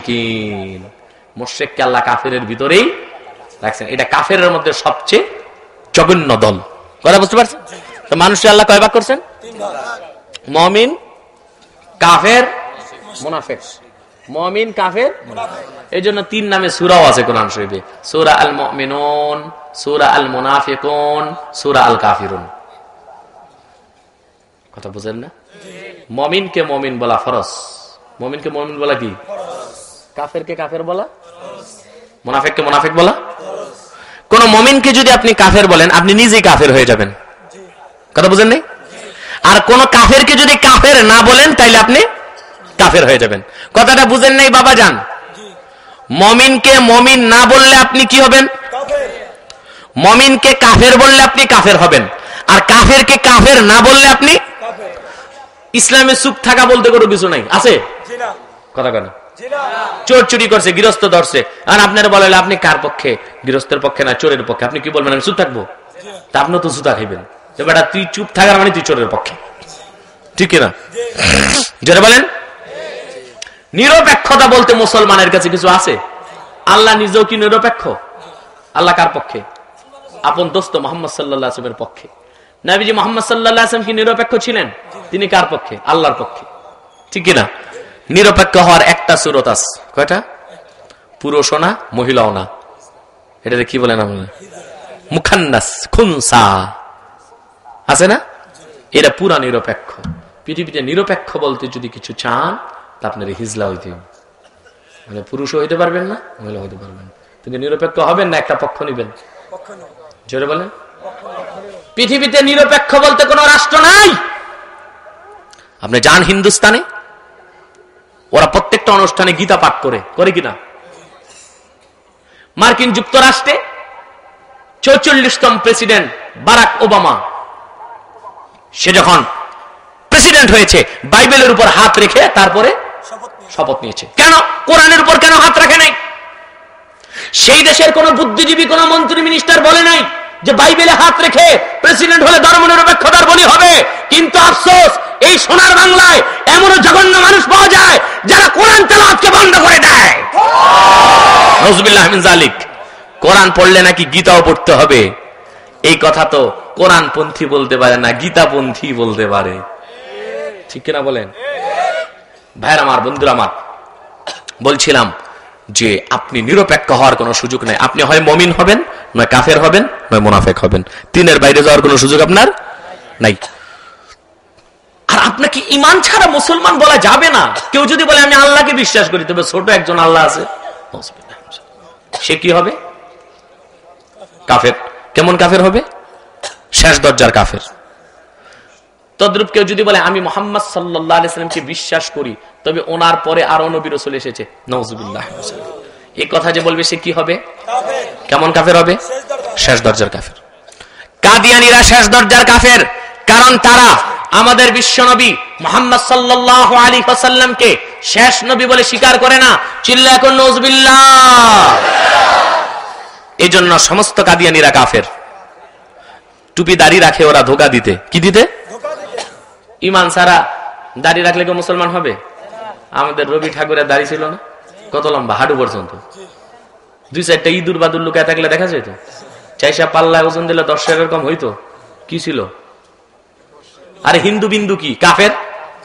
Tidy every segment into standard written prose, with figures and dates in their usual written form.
মুশরিকিন। মুশরিককে আল্লাহ কাফেরের ভিতরেই রাখছেন। এটা কাফেরের মধ্যে সবচেয়ে জঘন্য দল। কথা বুঝতে পারছেন? তো মানুষকে আল্লাহ কয় ভাগ করছেন? মুমিন, কাফের, মুনাফিক। মুমিন, কাফের, এই জন্য 3 নামে সূরাও আছে কোরআন শরীফে। সূরা আল মুমিনুন, সূরা আল মুনাফিকুন, সূরা আল কাফিরুন। কথা বুঝেন না? মুমিনকে মুমিন বলা ফরজ। মুমিনকে মুমিন বলা কি? কাফেরকে কাফের বলা, মুনাফিককে মুনাফিক বলা। কোন মুমিনকে যদি আপনি কাফের বলেন, আপনি নিজেই কাফের হয়ে যাবেন। কথা বুঝেন নাই? আর কোন কাফেরকে যদি কাফের না বলেন, তাইলে আপনি কাফের হয়ে যাবেন। কথাটা বুঝেন নাই বাবা জান? মুমিনকে মুমিন না বললে আপনি কি হবেন? মুমিনকে কাফের বললে আপনি কাফের হবেন, আর কাফেরকে কাফের না বললে আপনি ইসলামে চুপ থাকা বলতে কোনো কিছু নাই। আছে? কথা কেন? চোর চুরি করছে, গৃহস্থ ধরছে, আর আপনারা বলেন আপনি কার পক্ষে? গৃহস্থের পক্ষে না চোরের পক্ষে? আপনি কি বলবেন আমি চুপ থাকবো? তা আপনি তো জুতা খাইবেন। বেটা তুই চুপ থাকার মানে তুই চোরের পক্ষে, ঠিক না? যারা বলেন নিরপেক্ষতা বলতে মুসলমানের কাছে কিছু আছে? আল্লাহ নিজেও কি নিরপেক্ষ? আল্লাহ কার পক্ষে? আপন দোস্ত মুহাম্মদ সাল্লাল্লাহু আলাইহি ওয়াসাল্লামের পক্ষে। নবীজি মুহাম্মদ সাল্লাল্লাহু আলাইহি ওয়াসাল্লাম কি নিরপেক্ষ ছিলেন? তিনি কার পক্ষে? আল্লাহর পক্ষে, ঠিক না? নিরপেক্ষ হওয়ার একটা সূরত আছে। কয়টা? পুরুষও না, মহিলাও না। এটা কি বলেন আপনারা? মুখান্নাস, খুনসা আছে না? এরা পুরা নিরপেক্ষ। পৃথিবীতে নিরপেক্ষ বলতে যদি কিছু চান, তা আপনার হিজলা হইতে হবে। মানে পুরুষও হইতে পারবেন না, মহিলা হইতে পারবেন। কিন্তু নিরপেক্ষ হবেন না, একটা পক্ষ নিবেন। জোরে বলেন। পৃথিবীতে নিরপেক্ষ বলতে কোন রাষ্ট্র নাই। আপনি যান হিন্দুস্তানে, ওরা প্রত্যেকটা অনুষ্ঠানে গীতা পাঠ করে কিনা? মার্কিন যুক্তরাষ্ট্রে 44তম প্রেসিডেন্ট বারাক ওবামা, সে যখন প্রেসিডেন্ট হয়েছে, বাইবেলের উপর হাত রেখে তারপরে শপথ নিয়েছে। কেন? কোরআনের উপর কেন হাত রাখে নাই? সেই দেশের কোন বুদ্ধিজীবী, কোন মন্ত্রী, মিনিস্টার বলে নাই যে বাইবেলে হাত রেখে প্রেসিডেন্ট হলে ধর্মনিরপেক্ষতার বলি হবে। কিন্তু আফসোস, এই সোনার বাংলায় এমনও জঘন্য মানুষ পাওয়া যায় যারা কোরআন তেলাওয়াতকে বন্ধ করে দেয়। নাউযুবিল্লাহি মিন যালিক। কোরআন পড়লে নাকি গীতাও পড়তে হবে, এই কথা তো কোরআনপন্থী বলতে পারে না, গীতাপন্থী বলতে পারে, ঠিক কিনা বলেন? ভাইরা আমার, বন্ধুরা আমার, বলছিলাম যে আপনি নিরপেক্ষ হওয়ার কোনো সুযোগ নেই। আপনি হয় মুমিন হবেন, নয় কাফের হবেন, নয় মুনাফিক হবেন। 3-এর বাইরে যাওয়ার কোনো সুযোগ আপনার নাই। আর আপনাকে ঈমান ছাড়া মুসলমান বলা যাবে না। কেউ যদি বলে আমি আল্লাহকে বিশ্বাস করি, তবে ছোট একজন আল্লাহ আছে, সে কি হবে? কাফের। কেমন কাফের হবে? শেষ দরজার কাফের। তদ্রূপ কেউ যদি বলে আমি মুহাম্মদ সাল্লাল্লাহু আলাইহি ওয়াসাল্লামকে বিশ্বাস করি, তবে ওনার পরে আরো নবী রাসূল এসেছে, নাউযুবিল্লাহ, এই কথা যে বলবে সে কি হবে? কাফের। কেমন কাফের হবে? শেষ দরজার কাফের। কাদিয়ানীরা শেষ দরজার কাফের, কারণ তারা আমাদের বিশ্বনবী মুহাম্মদ সাল্লাল্লাহু আলাইহি ওয়াসাল্লামকে শেষ নবী বলে স্বীকার করে না। চিল্লা এখন নাউযুবিল্লাহ। এজন্য সমস্ত কাদিয়ানীরা কাফের। টুপি দাড়ি রাখে ওরা ধোঁকা দিতে। কি দিতে? ঈমান ছাড়া দাড়ি রাখলে কেউ মুসলমান হবে? আমাদের রবি ঠাকুরের দাড়ি ছিল না? কত লম্বা, হাঁটু পর্যন্ত। 2-4টা ইঁদুর বাদুর লুকায় থাকলে দেখা যেত। 4 পাল্লায় ওজন দিলে 10 এরকম হইতো। কি ছিল? আরে হিন্দু বিন্দু কি কাফের?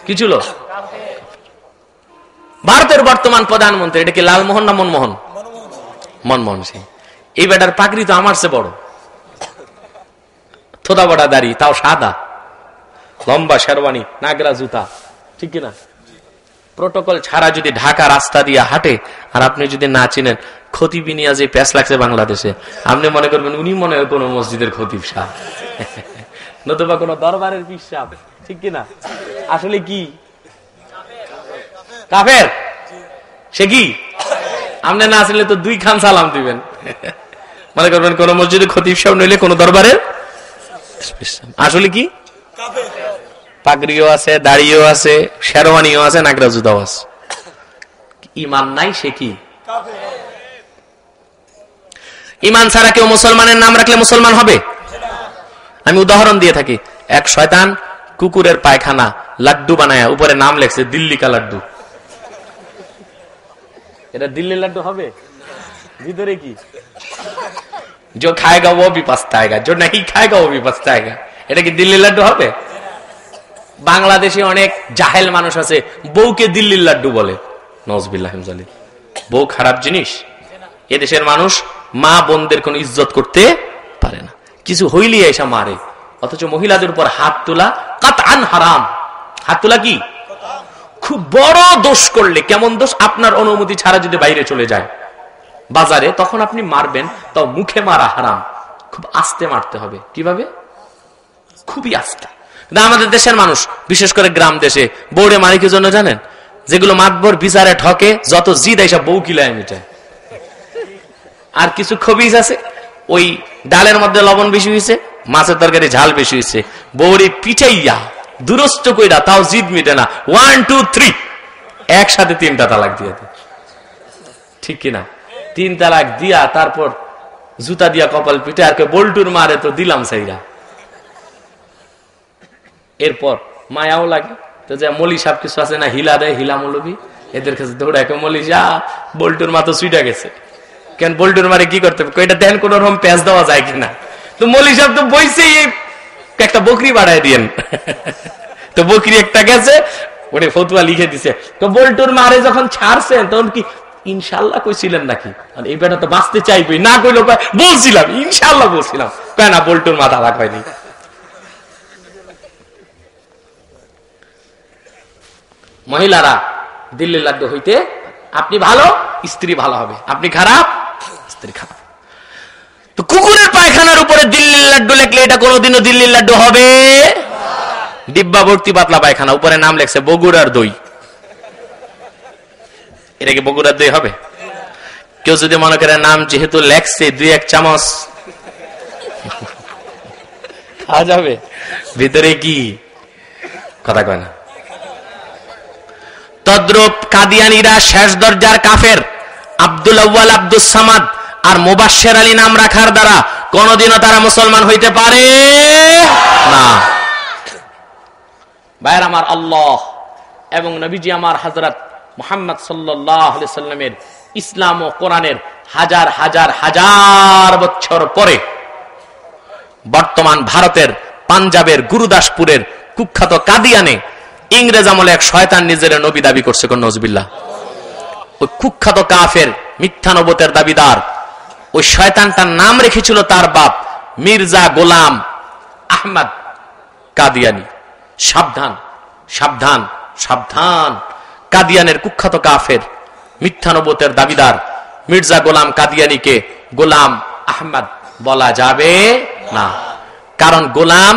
কি ছিল? ভারতের বর্তমান প্রধানমন্ত্রী এটা কি লালমোহন না মনমোহন? মনমোহন সিং। এই বেটার পাগড়ি তো আমার চেয়ে বড়, থোদা বড়া দাড়ি, তাও সাদা, লম্বা শেরওয়ানি, নাগরা জুতা, ঠিক কিনা? প্রোটোকল ছাড়া যদি ঢাকা রাস্তা দিয়ে হাঁটে, আর আপনি যদি না চিনেন, খতিব নিয়ে যে প্যাস লাগছে বাংলাদেশে, আপনি মনে করবেন উনি মনে হয় কোন মসজিদের খতিব সাহেব, নতুবা কোন দরবারের পীর সাহেব, ঠিক কিনা? আসলে কি কাফের? সে কি? আপনি না আসলে তো 2 খান সালাম দিবেন, মনে করবেন কোন মসজিদের খতিব সাহেব নইলে কোন দরবারের। আসলে কি? পাগড়িও আছে, দাড়িও আছে, শেরওয়ানিও আছে, নাগরা জুতাও আছে। ঈমান নাই, সে কি? ঈমান ছাড়া কেউ মুসলমানের নাম রাখলে মুসলমান হবে? আমি উদাহরণ দিয়ে থাকি। এক শয়তান কুকুরের পায়খানা লাড্ডু বানায়া উপরে নাম লেখছে দিল্লি কা লাড্ডু। এটা দিল্লি লাড্ডু হবে? ভিতরে কি? जो खाएगा वो भी पछताएगा, जो नहीं खाएगा वो भी पछताएगा। এটা কি দিল্লি লাড্ডু হবে? বাংলাদেশে অনেক জাহেল মানুষ আছে বউকে দিল্লির লাড্ডু বলে। নওয়াজবিল্লাহ হিমজালি। বউ খারাপ জিনিস। এদেশের মানুষ মা বোনদের কোনো ইজ্জত করতে পারে না, কিছু হইলি এসা মারে। অথচ মহিলাদের উপর হাত তোলা কাতআন হারাম। হাত তোলা কি খুব বড় দোষ করলে, কেমন দোষ? আপনার অনুমতি ছাড়া যদি বাইরে চলে যায় বাজারে, তখন আপনি মারবেন, তাও মুখে মারা হারাম। খুব আস্তে মারতে হবে। কিভাবে? খুবই আস্তে। আমাদের দেশের মানুষ বিশেষ করে গ্রাম দেশে বউরে মারি কি জন্য জানেন? যেগুলো মাতবর বিচারে ঠকে, যত জিদ এইসব বউ কিলায় মিটায়। আর কিছু খবিজ আছে, ওই ডালের মধ্যে লবণ বেশি হয়েছে, মাছের তরকারি ঝাল বেশি হয়েছে, বউরে পিটাইয়া দুরস্ত কইরা তাও জিদ মিটে না, 1 2 3 একসাথে 3টা তালাক দিয়ে দেয়। ঠিক কিনা? 3 তালাক দিয়া তারপর জুতা দিয়া কপাল পিটে আর কে বল্টুর মারে তো দিলাম সাইরা। এরপর মায়াও লাগে তো, যে মলি সাহেব কিছু আছে না, হিলা দেয়, হিলা মৌলবি, এদের কাছে দৌড়ায় মলি যা বল্টুর মা তো সুইটা গেছে। কেন বল্টুর মারে কি করতে হবে? এটা দেন কোন রকম প্যাঁচ দেওয়া যায় কিনা। তো মলি সাহেব তো বইছে একটা বকরি বাড়ায় দিয়েন। তো বকরি একটা গেছে, ওরে ফতুয়া লিখে দিছে। তো বল্টুর মারে যখন ছাড়ছেন তখন কি ইনশাল্লাহ কইছিলেন নাকি? এই বেটা তো বাঁচতে চাইবই না, কইলো বলছিলাম ইনশাল্লাহ বলছিলাম, কেন না বল্টুর মাথা লাগ হয়নি। মহিলারা দিল্লি লাড্ডু হইতে, আপনি ভালো স্ত্রী ভালো হবে, আপনি খারাপ স্ত্রী খারাপ। তো কুকুরের পায়খানার উপরে দিল্লির লাড্ডু লেখলে এটা কোনোদিনও দিল্লির লাড্ডু হবে? ডিব্বা ভর্তি পাতলা পায়খানা, উপরে নাম লেখছে বগুড়ার দই, এটা কি বগুড়ার দই হবে? কেউ যদি মনে করে নাম যেহেতু লেখছে 2-1 চামচ খাওয়া যাবে, ভিতরে কি কথা কয় না। তদ্রূপ কাদিয়ানীরা শেষ দরজার কাফের আব্দুল আউয়াল, আব্দুস সামাদ আর মুবাশশির আলী নাম রাখার দ্বারা কোনদিনও তারা মুসলমান হইতে পারে না। ভাইরা আমার, আল্লাহ এবং নবীজি আমার হযরত মুহাম্মদ সাল্লাল্লাহু আলাইহি সাল্লামের ইসলাম ও কোরআনের হাজার হাজার হাজার বছর পরে বর্তমান ভারতের পাঞ্জাবের গুরুদাসপুরের কুখ্যাত কাদিয়ানে ইংরেজ আমলে এক শয়তান নিজের নবী দাবি করছে। কোন নজবিল্লাহ। ওই কুখ্যাত কাফের মিথ্যা নবুয়তের দাবিদার ওই শয়তানটার নাম রেখেছিল তার বাপ মির্জা গোলাম আহমদ কাদিয়ানি। সাবধান সাবধান সাবধান, কাদিয়ানের কুখ্যাত কাফের মিথ্যা নবুয়তের দাবিদার মির্জা গোলাম কাদিয়ানিকে গোলাম আহমদ বলা যাবে না। কারণ গোলাম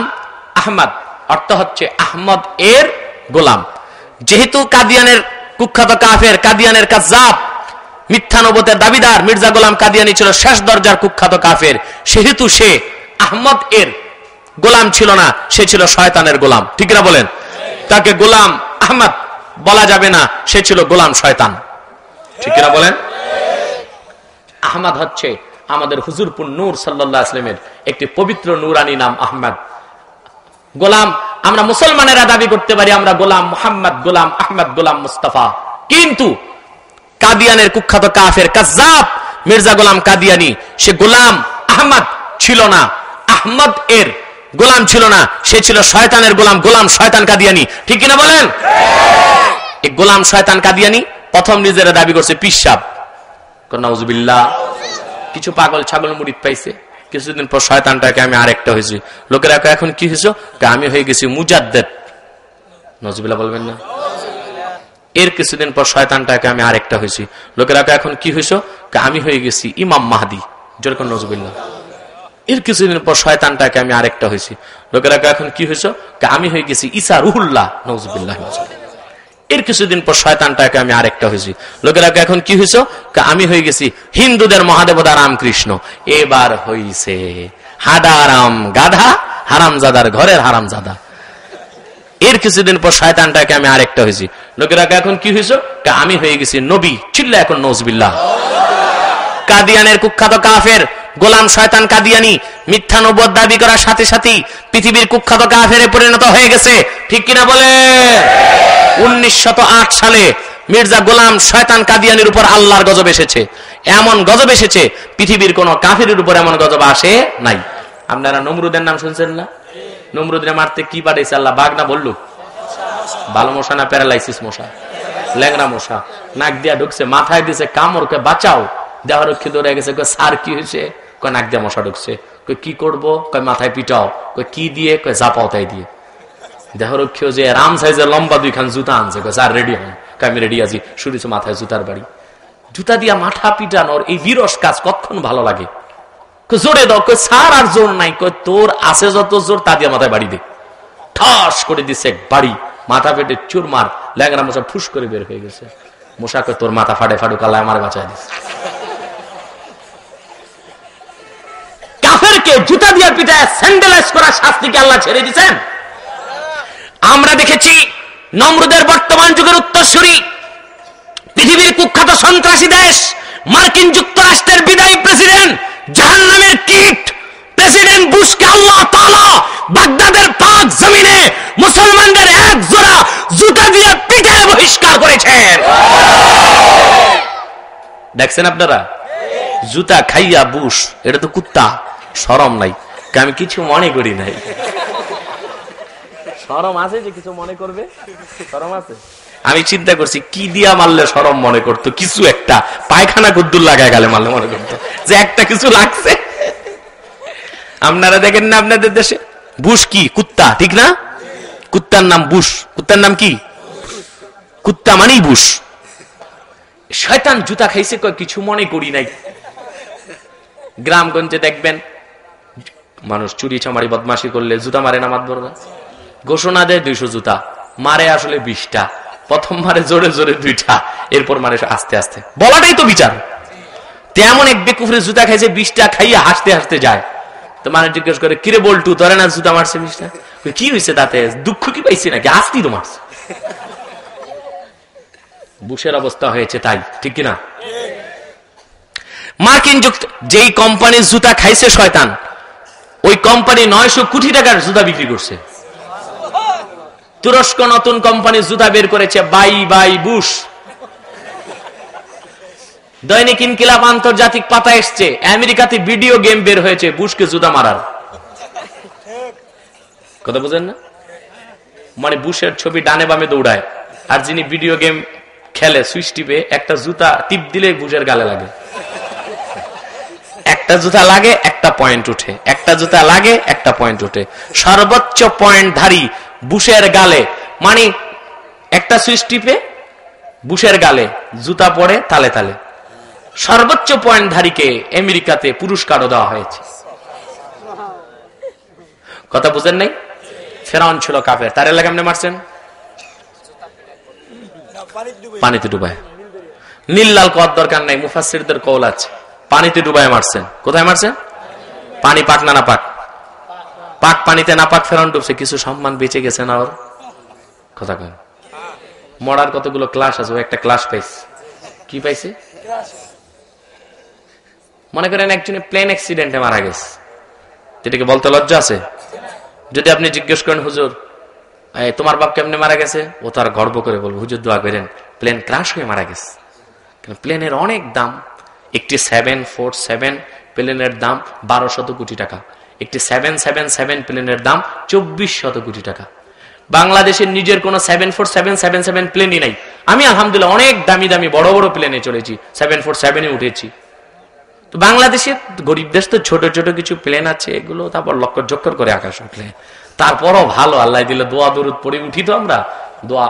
আহমদ অর্থ হচ্ছে আহমদ এর গোলাম। যেহেতু কাদিয়ানের কুখ্যাত কাফের, কাদিয়ানের কাজ্জাব, মিথ্যা নবুয়তের দাবিদার মির্জা গোলাম কাদিয়ানি ছিল শেষ দরজার কুখ্যাত কাফের, সেহেতু সে আহমদ এর গোলাম ছিল না, সে ছিল শয়তানের গোলাম। ঠিক না বলেন? তাকে গোলাম আহমদ বলা যাবে না, সে ছিল গোলাম শয়তান। ঠিক না বলেন? আহমদ হচ্ছে আমাদের হুজুরপুর নূর সাল্লাল্লাহু আলাইহি ওয়াসাল্লামের একটি পবিত্র নূরানী নাম আহমদ। গোলাম আমরা মুসলমানেরা দাবি করতে পারি আমরা গোলাম মুহাম্মদ, গোলাম আহমদ, গোলাম মুস্তাফা, কিন্তু কাদিয়ানের কুখ্যাত কাফের কাজ্জাব মির্জা গোলাম কাদিয়ানি সে গোলাম আহমদ ছিল না, আহমদ এর গোলাম ছিল না, সে ছিল শয়তানের গোলাম, গোলাম শয়তান কাদিয়ানি। ঠিক কিনা বলেন? এই গোলাম শয়তান কাদিয়ানি প্রথম নিজেরা দাবি করছে পিসাব। নাউজুবিল্লাহ। কিছু পাগল ছাগল মুরিদ পাইছে, কিছুদিন পর শয়তানটাকে আমি আরেকটা হয়েছি। লোকেরা এখন কি হয়েছে? আমি হয়ে গেছি মুজাদ্দেদ। নাউজুবিল্লাহ বলবেন না? এর কিছুদিন পর শয়তানটাকে আমি আরেকটা হয়েছি। লোকেরা এখন কি হয়েছে? আমি হয়ে গেছি ইমাম মাহদি। যেরকম নাউজুবিল্লাহ। এর কিছুদিন পর শয়তানটাকে আমি আরেকটা হয়েছি। লোকেরা এখন কি হয়েছে? আমি হয়ে গেছি ঈসা রুহুল্লাহ। নাউজুবিল্লাহ। এর কিছুদিন পর শয়তানটাকে আমি আরেকটা হয়েছি। লোকেরা এখন কি হয়েছে? আমি হয়ে গেছি হিন্দুদের মহাদেবতা রামকৃষ্ণ। এবার হইছে হাডারাম গাধা, হারামজাদার ঘরের হারামজাদা। এর কিছুদিন পর শয়তানটাকে আমি আরেকটা হয়েছি। লোকেরা এখন কি হয়েছে? আমি হয়ে গেছি নবী। চিল্লা এখন নাউজুবিল্লাহ। কাদিয়ানের কুখ্যাত কাফের গোলাম শয়তান কাদিয়ানি মিথ্যা নবুয়ত দাবি করার সাথে সাথে পৃথিবীর কুখ্যাত কাফেরে পরিণত হয়ে গেছে। ঠিক কিনা বলে? 1908 সালে মির্জা গোলাম শয়তান কাদিয়ানির উপর আল্লাহর গজব এসেছে। এমন গজব এসেছে পৃথিবীর কোন কাফিরের উপর এমন গজব আসে নাই। আপনারা নমরুদের নাম শুনছেন না? নমরুদের মারতে কি পাঠাইছে আল্লাহ? বাঘ না বললুক? ভালো মশা না প্যারালাইসিস মশা? ল্যাংরা মশা নাক দিয়া ঢুকছে, মাথায় দিছে কামড়, কে বাঁচাও। দেহরক্ষী দৌড়ে গেছে, স্যার কি হয়েছে? কয় নাক দিয়া মশা ঢুকছে। কই কি করবো? কয় মাথায় পিটাও। কই কি দিয়ে? কয় জাপাও তাই দিয়ে। দেহরক্ষীও যে রাম সাইজের লম্বা 2 খান জুতা আনছে, কয় স্যার রেডি হন। কয় আমি রেডি আছি। শুনেছো মাথায় জুতার বাড়ি। জুতা দিয়া মাথা পিটানোর এই বিরস কাজ কখন ভালো লাগে? জোরে দাও। কই স্যার আর জোর নাই। কয় তোর আছে যত জোর তা দিয়া মাথায় বাড়ি দে। ঠাস করে দিছে বাড়ি, মাথা পেটে চুরমার। ল্যাংরা মশা ফুস করে বের হয়ে গেছে। মশা কয় তোর মাথা ফাটে ফাটুক, আল্লাহ আমারে বাঁচায় দিছে। কাফেরকে জুতা দিয়ে পিটায় স্যান্ডেলাইজ করা শাস্তিকে আল্লাহ ছেড়ে দিয়েছেন। আমরা দেখেছি নমরুদের বর্তমান যুগের উত্তরসূরি পৃথিবীর কুখ্যাত সন্ত্রাসী দেশ মার্কিন যুক্তরাষ্ট্রের বিদায়ী প্রেসিডেন্ট জাহান্নামের কীট প্রেসিডেন্ট বুশকে আল্লাহ তাআলা বাগদাদের পাক জমিনে মুসলমানদের এক জোড়া জুতা দিয়ে পিটায় বহিষ্কার করেছেন। দেখছেন আপনারা? জুতা খাইয়া বুশ, এটা তো কুত্তা। শরম নাই? আমি কিছু মনে করি নাই। শরম আছে যে কিছু মনে করবে? শরম আছে? আমি চিন্তা করছি কি দিয়া মারলে শরম মনে করতো, কিছু একটা পায়খানা গুদ্দুর লাগায় গেলে মারলে মনে করতো যে একটা কিছু লাগছে। আপনারা দেখেন না আপনাদের দেশে বুশ কি? কুত্তা, ঠিক না? কুত্তার নাম বুশ। কুত্তার নাম কি? কুত্তা মানেই বুশ। শয়তান জুতা খাইছে, কয় কিছু মনে করি নাই। গ্রামগঞ্জে দেখবেন মানুষ চুরি চামারি বদমাশি করলে জুতা মারে না মাতবররা? ঘোষণা দেয় 200 জুতা, মারে আসলে 20টা। প্রথম মারে জোরে জোরে 2টা, এরপর মারে আস্তে আস্তে। বলাটাই তো বিচার। তেমন এক বেকুফরে জুতা খাইছে 20টা, খাইয়া হাসতে হাসতে যায়। তো মানে জিজ্ঞেস করে, কিরে বল্টু তোরে না জুতা মারছে 20টা? কি হয়েছে তাতে? দুঃখ কি পাইছি নাকি? আসতি তো মারছে। বুশের অবস্থা হয়েছে তাই, ঠিক কিনা? মার্কিন যেই কোম্পানির জুতা খাইছে শয়তান, ওই কোম্পানি 900 কোটি টাকার জুতা বিক্রি করছে। তুরস্ক নতুন কোম্পানির জুতা বের করেছে, বাই বাই বুশ। দৈনিক ইনকিলাব আন্তর্জাতিক পাতা এসছে, আমেরিকাতে ভিডিও গেম বের হয়েছে বুশকে জুতা মারার। কথা বুঝেন না? মানে বুশের ছবি ডানে বামে দৌড়ায়, আর যিনি ভিডিও গেম খেলে সুইচ টিপে একটা জুতা টিপ দিলে বুশের গালে লাগে। একটা জুতা লাগে একটা পয়েন্ট উঠে, একটা জুতা লাগে একটা পয়েন্ট উঠে। সর্বোচ্চ পয়েন্টধারী বুশের গালে, মানে একটা সুইচ টিপে বুশের গালে জুতা পড়ে তালে তালে। সর্বোচ্চ পয়েন্টধারীকে আমেরিকাতে পুরস্কারও দেওয়া হয়েছে। কথা বুঝেন নাই? ফেরাউন ছিল কাফের, তার এলাকা কেমনে মারছেন? পানিতে ডুবায়। নীল লাল কর দরকার নাই, মুফাসসিরদের কওল আছে, পানিতে ডুবায় মারছেন। কোথায় মারছেন? পানি পাক না না পাক? পাক পানিতে না পাক ফেরাউন ডুবছে, কিছু সম্মান বেঁচে গেছে না ওর? কথা কয় মরার কতগুলো ক্লাস আছে, ও একটা ক্লাস পাইছে। কি পাইছে? মনে করেন একজনে প্লেন অ্যাক্সিডেন্টে মারা গেছে, যেটাকে বলতে লজ্জা আছে? যদি আপনি জিজ্ঞেস করেন হুজুর তোমার বাপ কেমনে মারা গেছে, ও তার গর্ব করে বলবো হুজুর দোয়া করেন প্লেন ক্রাশ হয়ে মারা গেছে। প্লেনের অনেক দাম, একটি 747 প্লেনের দাম 1200 কোটি টাকা, একটি 777 প্লেনের দাম 2400 কোটি টাকা। বাংলাদেশের নিজের কোন 747-777 প্লেনই নাই। আমি আলহামদুলিল্লাহ অনেক দামি দামি বড় বড় প্লেনে চলেছি, 747-এ উঠেছি। তো বাংলাদেশের গরিব দেশ তো ছোট ছোট কিছু প্লেন আছে, এগুলো তারপর লক্কর জক্কর করে আকাশ উঠলে। তারপরও ভালো, আল্লাহ দিলে দোয়া দরুদ পড়ে উঠি তো আমরা, দোয়া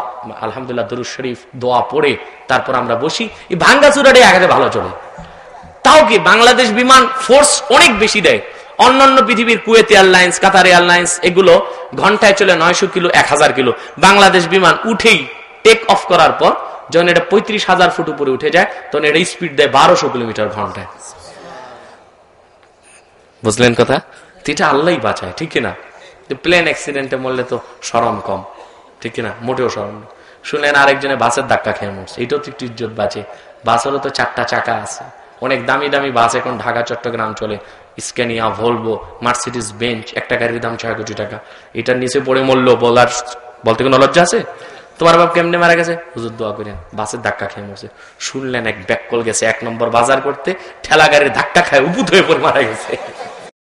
আলহামদুলিল্লাহ দরুদ শরীফ দোয়া পড়ে তারপর আমরা বসি। এই ভাঙ্গাচুরাটে আগে ভালো চলে। তাও কি বাংলাদেশ বিমান ফোর্স অনেক বেশি দেয়। অন্যান্য পৃথিবীর কুয়েত এয়ারলাইন্স, কাতার এয়ারলাইন্স এগুলো ঘন্টায় চলে 900 কিলো 1000 কিলো। বাংলাদেশ বিমান উঠেই টেক অফ করার পর যখন এটা 35,000 ফুট উপরে উঠে যায় তখন এটা স্পিড দেয় 1200 কিলোমিটার ঘন্টায়। বুঝলেন কথা? এটা আল্লাহই বাঁচায়, ঠিক কিনা? প্লেন অ্যাক্সিডেন্টে মরলে তো শরম কম, ঠিক কিনা? মোটেও শরম নেই। শুনলেন আরেকজনে বাসের ধাক্কা খেয়ে মরছে, এটাও তো একটু ইজ্জত বাঁচে। বাসেরও তো 4টা চাকা আছে, অনেক দামি দামি বাস এখন ঢাকা চট্টগ্রাম চলে, স্ক্যানিয়া, ভলভো, মার্সিডিজ বেঞ্চ, একটা গাড়ির দাম 6 কোটি টাকা। এটার নিচে পড়ে মরলো, বলতে কোনো লজ্জা আছে? তোমার বাপ কেমনে মারা গেছে? হুজুর দোয়া করেন, বাসের ধাক্কা খেয়ে মরছে। শুনলেন এক ব্যাককল গেছে 1 নম্বর বাজার করতে, ঠেলা গাড়ির ধাক্কা খায় উপুত হয়ে পড়ে মারা গেছে।